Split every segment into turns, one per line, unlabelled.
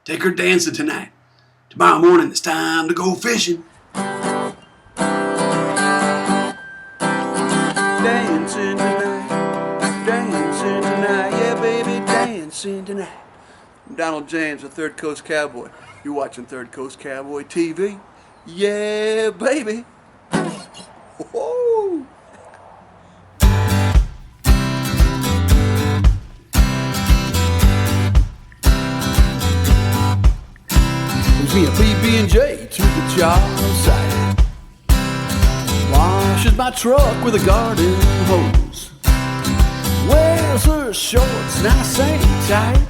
take her dancing tonight. Tomorrow morning it's time to go fishing.
Dancing tonight, yeah baby, dancing tonight. I'm Donald James, the Third Coast Cowboy. You're watching Third Coast Cowboy TV. Yeah baby. Whoa. Me a PB&J to the job site. Washes my truck with a garden hose. Wears her shorts nice and tight.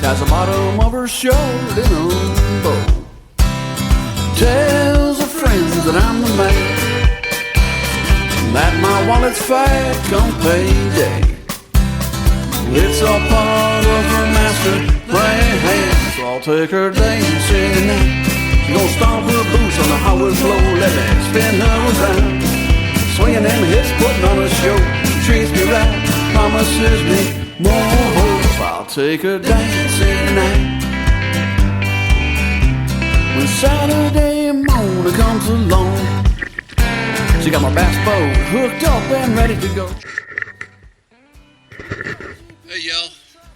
Ties the bottom of her shirt in a bow. Tells her friends that I'm the man, that my wallet's fat come payday. It's all part of her master plan. So I'll take her dancing tonight. She's gonna stomp her boots on the hardwood floor. Let me spin her around, swinging them hips, putting on a show. Treats me right, promises me more hope. I'll take her dancing tonight. When Saturday morning comes along, she got my bass boat hooked up and ready to go.
Hey y'all,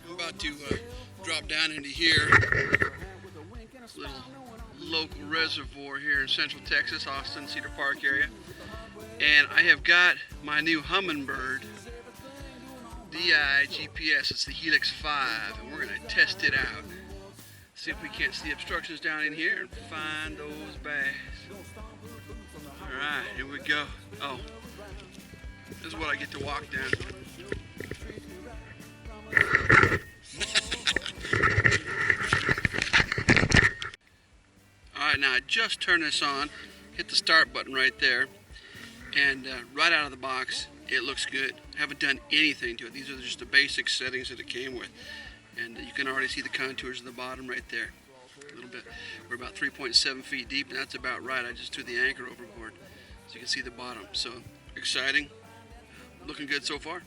I'm about to drop down into here, little local reservoir here in Central Texas, Austin, Cedar Park area, and I have got my new Humminbird DI GPS. It's the Helix5, and we're going to test it out, see if we can't see obstructions down in here and find those bass. Alright, here we go. Oh, this is what I get to walk down. Alright, now I just turned this on, hit the start button right there, and right out of the box it looks good. I haven't done anything to it. These are just the basic settings that it came with, and you can already see the contours of the bottom right there a little bit. We're about 3.7 feet deep, and that's about right. I just threw the anchor overboard so you can see the bottom. So exciting, looking good so far.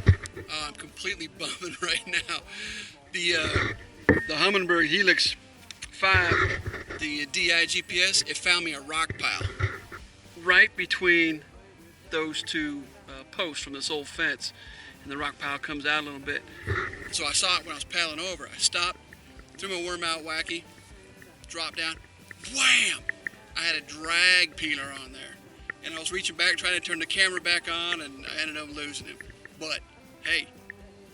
I'm completely bumming right now. The Humminbird Helix5, the DI GPS, it found me a rock pile right between those two posts from this old fence, and the rock pile comes out a little bit. So I saw it when I was paddling over. I stopped, threw my worm out, Wacky, dropped down, wham! I had a drag peeler on there, and I was reaching back trying to turn the camera back on, and I ended up losing him. But hey,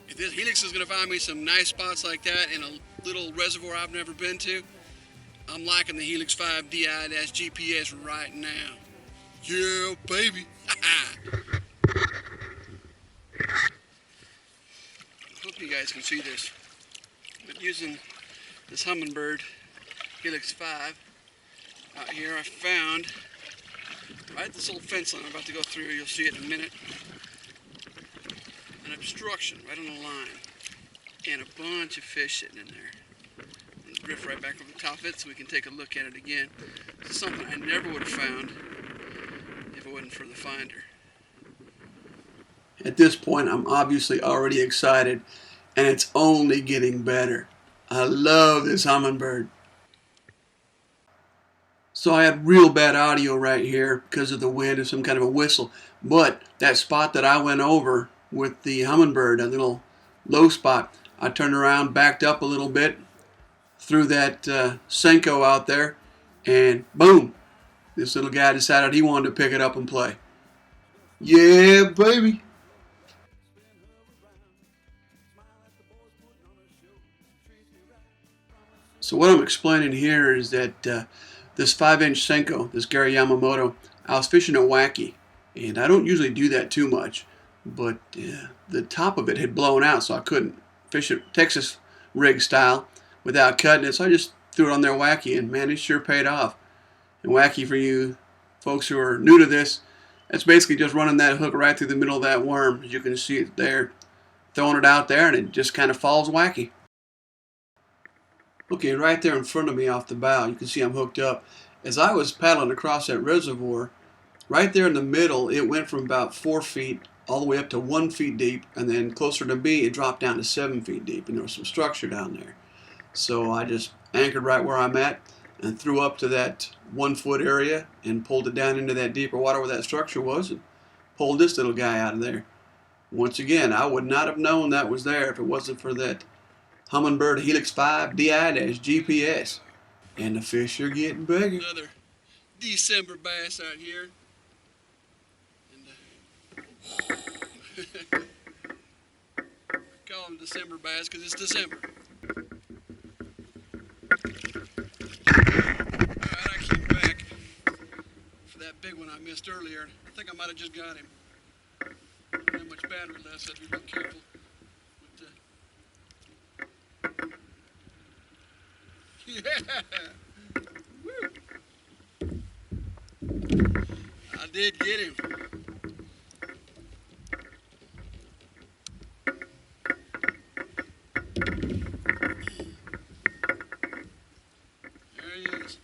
if this Helix is going to find me some nice spots like that in a little reservoir I've never been to, I'm liking the Helix5 DI-GPS right now. Yeah, baby. Hope you guys can see this. But using this Humminbird Helix5 out here, I found right at this old fence line I'm about to go through. You'll see it in a minute. An obstruction right on the line, and a bunch of fish sitting in there. Let's drift right back over the top of it so we can take a look at it again. This is something I never would have found if it wasn't for the finder.
At this point, I'm obviously already excited, and it's only getting better. I love this Humminbird. So I had real bad audio right here because of the wind and some kind of a whistle, but that spot that I went over with the Humminbird, a little low spot, I turned around, backed up a little bit, threw that Senko out there, and boom, this little guy decided he wanted to pick it up and play. Yeah, baby. So what I'm explaining here is that this 5-inch Senko, this Gary Yamamoto, I was fishing a Wacky, and I don't usually do that too much, but the top of it had blown out, so I couldn't fish it Texas rig style without cutting it, so I just threw it on there Wacky, and man, it sure paid off. And Wacky, for you folks who are new to this, that's basically just running that hook right through the middle of that worm. As you can see it there, throwing it out there, and it just kind of falls Wacky. Okay, right there in front of me off the bow, you can see I'm hooked up. As I was paddling across that reservoir, right there in the middle, it went from about 4 feet all the way up to 1 foot deep, and then closer to me, it dropped down to 7 feet deep, and there was some structure down there. So I just anchored right where I'm at and threw up to that 1 foot area and pulled it down into that deeper water where that structure was and pulled this little guy out of there. Once again, I would not have known that was there if it wasn't for that Humminbird Helix5 DI-GPS. And the fish are getting bigger.
Another December bass out here. And, call them December bass because it's December. Alright, I came back for that big one I missed earlier. I think I might have just got him. Not that much battery left, so I have to be real careful. But, yeah! Woo! I did get him. There he is.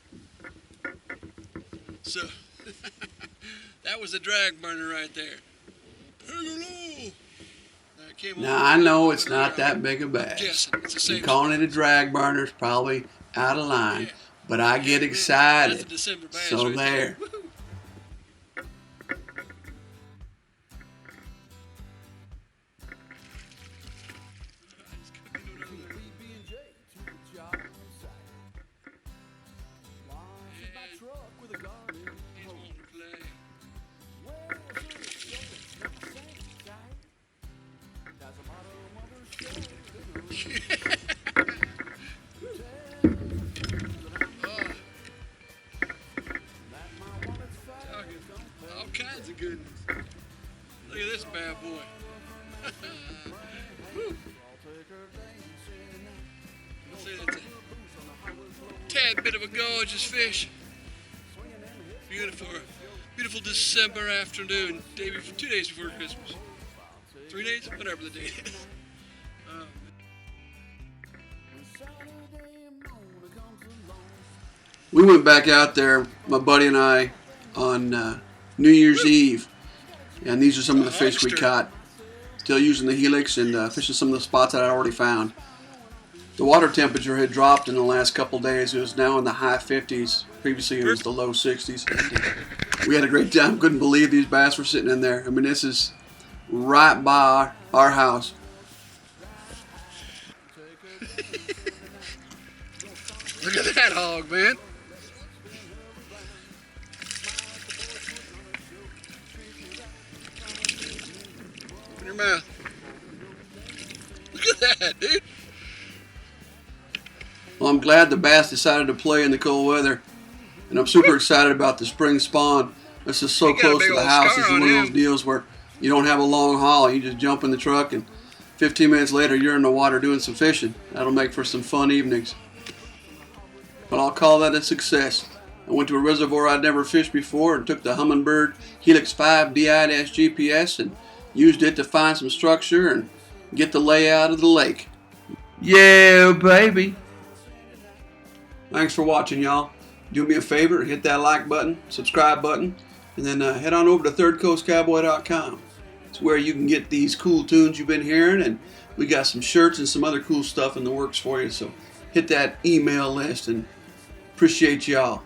So, that was a drag burner right there.
Now I know it's not that big a bass. You're calling it a drag burner is probably out of line, but I get excited. So there.
All kinds of goodness. Look at this bad boy. I'll say that's a tad bit of a gorgeous fish. Beautiful, beautiful December afternoon, 2 days before Christmas. 3 days, whatever the date is.
We went back out there, my buddy and I, on New Year's Eve, and these are some of the fish we caught. Still using the Helix and fishing some of the spots that I already found. The water temperature had dropped in the last couple days. It was now in the high 50s. Previously it was the low 60s. We had a great time. Couldn't believe these bass were sitting in there. I mean, this is right by our house.
Look at that hog, man. Open your mouth. Look at that, dude.
Well, I'm glad the bass decided to play in the cold weather, and I'm super excited about the spring spawn. This is so close to the house. This is one of those deals where you don't have a long haul. You just jump in the truck, and 15 minutes later, you're in the water doing some fishing. That'll make for some fun evenings. But I'll call that a success. I went to a reservoir I'd never fished before and took the Humminbird Helix5 DI-GPS and used it to find some structure and get the layout of the lake. Yeah, baby. Thanks for watching, y'all. Do me a favor, hit that like button, subscribe button, and then head on over to thirdcoastcowboy.com. It's where you can get these cool tunes you've been hearing, and we got some shirts and some other cool stuff in the works for you. So hit that email list, and appreciate y'all.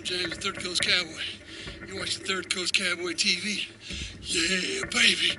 James, Third Coast Cowboy. You watch the Third Coast Cowboy TV. Yeah, baby.